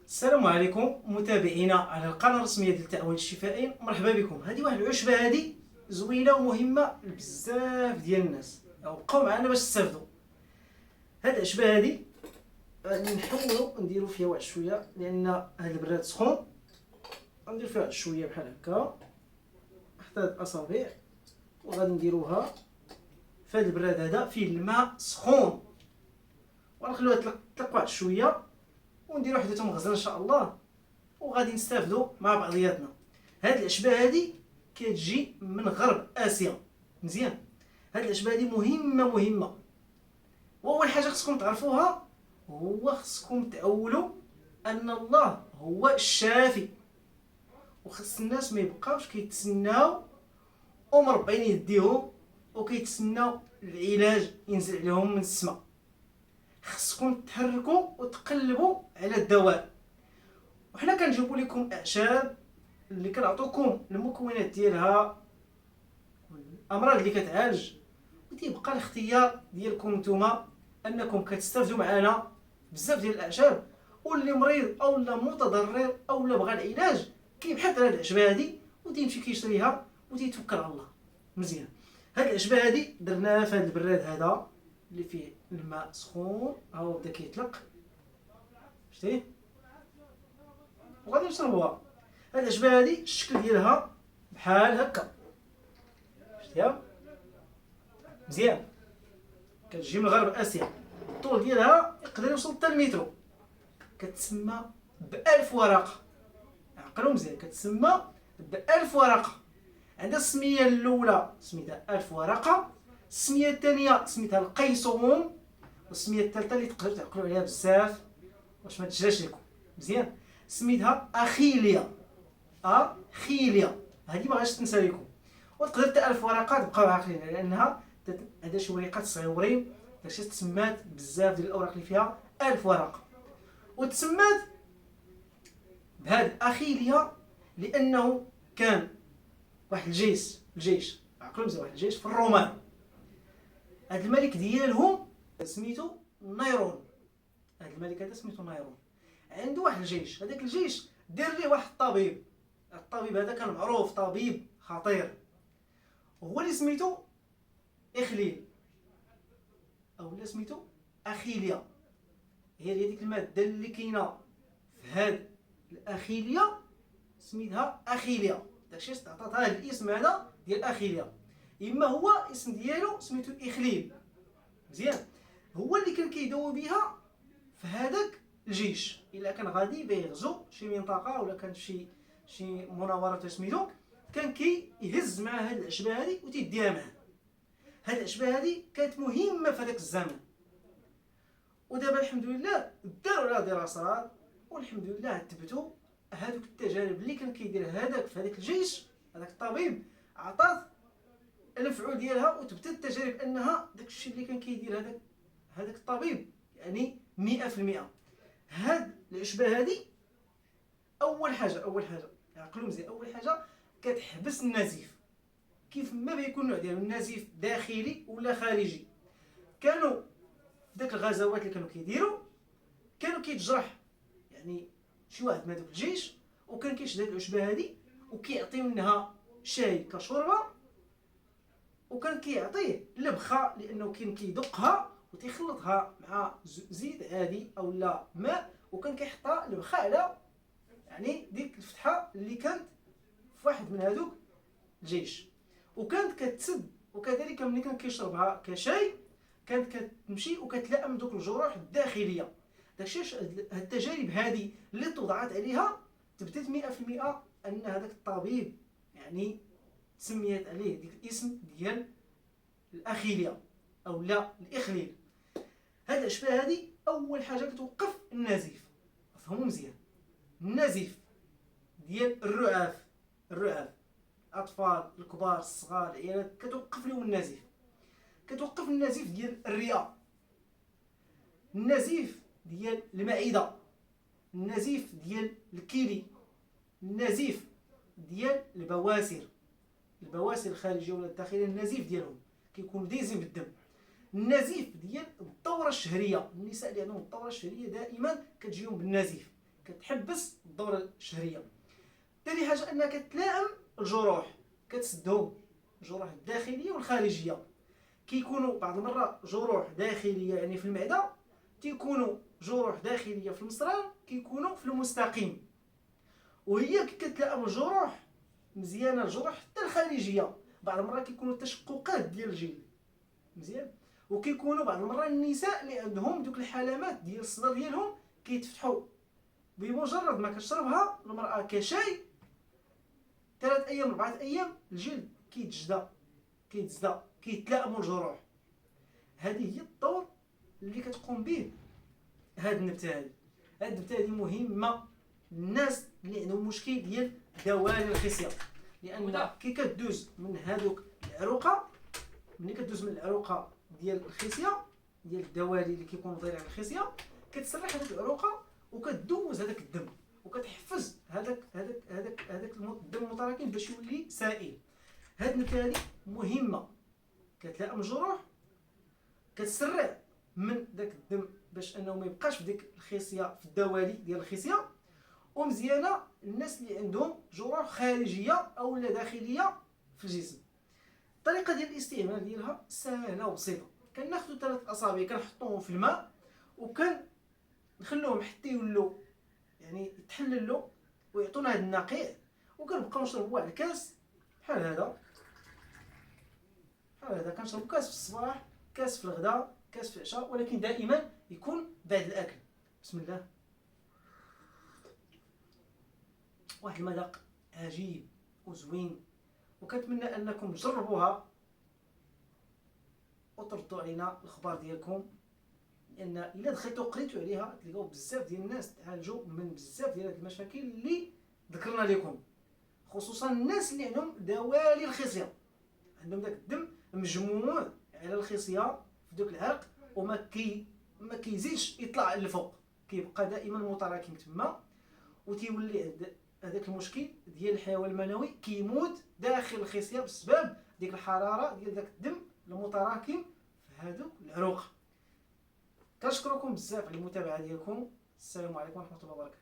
السلام عليكم متابعينا على القناه الرسميه ديال التعاون الشفائي. مرحبا بكم. هذه واحد العشبه هذه زوينه ومهمه لبزاف ديال الناس، بقاو معنا باش تستافدوا. هاد العشبه هذه غادي نحاولوا نديروا فيها واحد شويه، لان هاد البراد سخون. غندير فيها واحد شويه بحال هكا حتى هاد الاصابع، وغادي نديروها في هاد البراد هذا فيه الماء سخون، ونخلوها تطلق واحد شويه ونديروا حديثه مغزله ان شاء الله، وغادي نستافدوا مع بعضياتنا. هاد العشبه هادي كتجي من غرب اسيا. مزيان، هاد العشبه هادي مهمه. واول حاجه خصكم تعرفوها هو خصكم تعولوا ان الله هو الشافي، وخص الناس ما يبقاوش كيتسناو ومربعين يديهم وكيتسناو العلاج ينزل عليهم من السماء. خصكم تحركوا وتقلبوا على الدواء، وحنا كنجيبوا لكم اعشاب اللي كنعطوكم المكونات ديالها والامراض اللي كتعالج، وتيبقى الاختيار ديالكم نتوما انكم كتستافدوا معنا بزاف ديال الاعشاب. واللي مريض او لا متضرر او لا بغى العلاج كيبحث على هاد العشبه هادي وتيمشي كيشريها وتيتوكل على الله. مزيان، هاد العشبه هادي درناها في هاد البراد هذا اللي فيه الماء سخون، ها هو بدا كيطلق، شتي، وغادي نشربوها. هاد العشبه هادي الشكل ديالها بحال هكا، شتيها مزيان، كتجي من غرب اسيا. الطول ديالها يقدر يوصل حتى المترو، كتسمى ب1000 ورقه. عقلوا مزيان، كتسمى ب1000 ورقه. عندها السميه الاولى سميتها 1000 ورقه، السميه الثانيه سميتها القيصوم، والسميه الثالثه اللي تقدروا تعقلوا عليها بزاف واش ما تجراش لكم. مزيان، سميتها اخيليا. اخيليا هذه ما غاديش تنسى لكم، وتقدر حتى 1000 ورقه تبقاو عاقلين على انها هذا شي وريقات صغيورين، داكشي تسمات بزاف ديال الاوراق اللي فيها 1000 ورقه. وتسمات بهاد اخيليا لانه كان واحد الجيش عقلوا مزيان، واحد الجيش في الرومان، هاد الملك ديالهم سميتو نيرون. هاد الملك هذا سميتو نيرون، عنده واحد الجيش، هذاك الجيش دار ليه واحد الطبيب. الطبيب هذا كان معروف طبيب خطير، وهو اللي سميتو اخليل، او لا سميتو اخيليا. هي ديك الماده اللي كاينه في هاد الاخيليا سميتها اخيليا، داكشي عطاتها الاسم هذا ديال اخيليا. اما هو اسم ديالو سميتو اخليل. مزيان، هو اللي كان كيداوي بها في هذاك الجيش الا كان غادي بيغزو شي منطقه ولا كانت شي مناوره سميتو، كان كيهز مع هاد العشبه هادي وتيديها معاه. هاد العشبه هادي كانت مهمه في هذاك الزمن، ودابا الحمد لله داروا عليها دراسات، والحمد لله تبتوا هذوك التجارب اللي كان كيدير هذاك في هذاك الجيش، هذاك الطبيب عطات المفعول ديالها، وتبتت التجارب انها داك الشيء اللي كان كيدير هذاك الطبيب يعني 100%. هاد العشبه هادي اول حاجه عقلوا مزيان، اول حاجه كتحبس النزيف. كيف ما بيكون نوع ديال النزيف داخلي ولا خارجي. كانوا داك الغزوات اللي كانوا كيديروا كانوا كيتجرح يعني شي واحد من هذوك الجيش، وكان كيشد هاد العشبه هادي وكيعطيو منها شاي كشوربه، وكان كيعطيه لبخه لانه كان كيدقها وتيخلطها مع زيت عادي او لا ماء، وكان كيحطها لبخه على يعني ديك الفتحه اللي كانت في واحد من هذوك الجيش، وكانت كتسد. وكذلك ملي كان كيشربها كشاي كانت كتمشي وكتلائم دوك الجروح الداخليه. داكشي هاد التجارب هذه اللي توضعت عليها تبتت 100% ان هذاك الطبيب يعني تسميت عليه ديك الاسم ديال الاخيليا او لا الاخليل. هاد العشبه هذه اول حاجه كتوقف النزيف. فهموا مزيان، النزيف ديال الرعاف الاطفال الكبار الصغار العيالات كتوقف لهم النزيف. كتوقف النزيف ديال الرئه، النزيف ديال المعده، النزيف ديال الكلي، النزيف ديال البواسر الخارجيه ولا الداخليه، النزيف ديالهم كيكون دايزين بالدم. النزيف ديال الدوره الشهريه، النساء اللي عندهم الدوره الشهريه دائما كتجيهم بالنزيف، كتحبس الدوره الشهريه. ثاني حاجه انها كتلائم الجروح، كتسدهم الجروح الداخليه والخارجيه. كيكونوا بعض المرات جروح داخليه يعني في المعده، تيكونوا جروح داخليه في المصران، كيكونوا في المستقيم. وهي كي كتلائم الجروح مزيانه، الجروح حتى الخارجيه. بعض المرات كيكونوا تشققات ديال الجلد مزيان. وكيكونوا بعض المرات النساء اللي عندهم دوك الحلمات ديال الصدر ديالهم كيتفتحوا بمجرد ما كتشربها المراه كشاي 3 ايام 4 ايام الجلد كيتجدى كيتلائموا الجروح. هذه هي الدور اللي كتقوم به هاد النبته هذه. هاد النبته هذه مهمه للناس اللي عندهم مشكل ديال دوالي الخصيه، لان كي كدوز من هذوك العروقه، ملي كدوز من العروقه ديال الخصيه ديال الدوالي اللي كيكونوا دايرين على الخصيه، كتسرح هذيك العروقه وكتدوز هذاك الدم وكتحفز هذاك الدم المتراكم باش يولي سائل. هاد النبته هذه مهمه، كتلائم الجروح، كتسرع من داك الدم باش انه ما يبقاش في ديك الخصيه، في الدوالي ديال الخصيه. ومزيانه الناس اللي عندهم جروح خارجيه او لا داخليه في الجسم. الطريقه ديال الاستعمال ديالها سهله وبسيطه. كناخذوا 3 اصابع كنحطوهم في الماء نخلوهم حتى يولوا يعني يتحللوا ويعطونا هذا النقيع، وكنبقاو نشربوا واحد الكاس بحال هذا كنشربوا كاس في الصباح، كاس في الغداء، كاس في العشاء، ولكن دائما يكون بعد الاكل. بسم الله. واحد المذاق عجيب وزوين، وكنتمنى انكم تجربوها وتردوا علينا الاخبار ديالكم، لان الا دخلتوا قريتوا عليها تلقاو بزاف ديال الناس تعالجوا من بزاف ديال هاد المشاكل اللي ذكرنا لكم، خصوصا الناس اللي عندهم دوالي الخصيه، عندهم داك الدم مجموع على الخصيه في دوك العرق ما كيزيدش يطلع للفوق، كيبقى دائما متراكم تما، وتيولي عند هذاك المشكل ديال الحيوان المنوي كيموت داخل الخصيه بسبب ديك الحراره ديال داك الدم المتراكم في هذوك العروق. كنشكركم بزاف على المتابعه ديالكم. السلام عليكم ورحمه الله وبركاته.